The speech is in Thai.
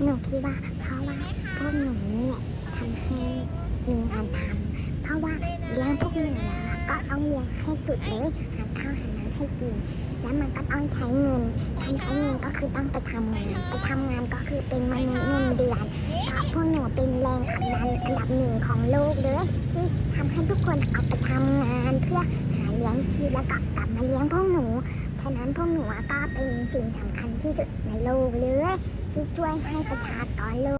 หนูคิดว่าเพราะว่าพวกหนูนี่แหละทำให้มีงานทำเพราะว่าเลี้ยงพวกหนูแล้วก็ต้องเลี้ยงให้สุดเลยหาข้าวหาน้ำให้กินแล้วมันก็ต้องใช้เงินการใช้เงินก็คือต้องไปทำงานก็คือเป็นมนุษย์เงินเดือนเพราะพวกหนูเป็นแรงผลักดันอันดับหนึ่งของโลกเลยที่ทำให้ทุกคนออกไปทำงานเพื่อหาเลี้ยงชีพแล้วก็กลับมาเลี้ยงพวกหนูฉะนั้นพวกหนูก็เป็นสิ่งสำคัญที่สุดในโลกเลยที่ช่วยให้ประชากรโลก